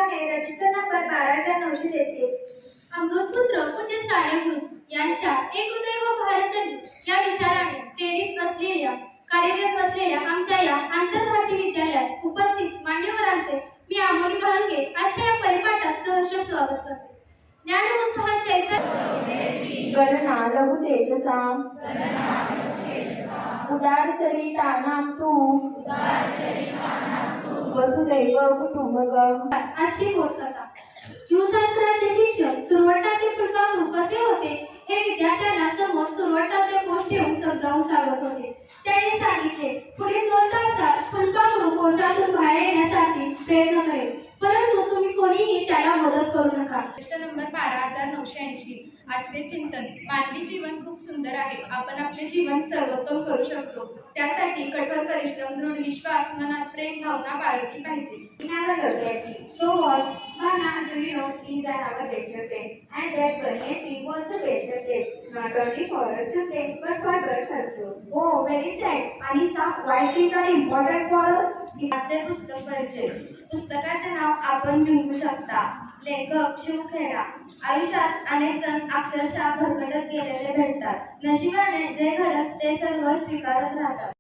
आहे register number 12,933. अमृतपुत्र पूज्य सानेगुरुजी यांच्या एक हृदय व भारत जननी या विचाराने प्रेरित असलेल्या कार्यरत असलेल्या आमच्या या आंतरभारती विद्यालयात उपस्थित मान्यवरांचे मी आमोली घालके आजच्या या परिपाठात सहर्ष स्वागत करते. ज्ञान उत्साह चैतन्य गणना लघु चेतसाम उदार चरितानाम तू वसुदैव कुटुंबकम. आजची बोधकथा. जीवशास्त्राचे शिक्षक सुरवंटाचे फुलपाखरू कसे होते हे विद्यार्थ्यांना समोर सुरवंटाचे कोश ठेवून समजावून सांगत होते. त्यांनी सांगितले, पुढील 2 तासात फुलपाखरू कोशातून बाहेर येण्यासाठी प्रयत्न करेल, परंतु तुम्ही कोणीही त्याला मदत करू नका. प्रश्न नंबर 12,980. आजचे चिंतन. मानवी जीवन खूप सुंदर आहे. आपण आपले जीवन सर्वोत्तम करू शकतो. त्यासाठी कठोर परिश्रम, दृढ विश्वास, मनात प्रेम भावना बाळगली पाहिजे. So what? Mana, do you know, is our best friend, and that Bunny was the best friend, not only for us to play, but for birds also. Oh, very sad. आणि some white trees are important for us. आजचे पुस्तक परिचय. पुस्तकाचे नाव आपण जिंकू शकता. लेखक शिव खेडा. आयुष्यात अनेक जण अक्षरशः भरकटत गेलेले भेटतात. नशिबाने जे घडत ते सर्व स्वीकारत राहतात.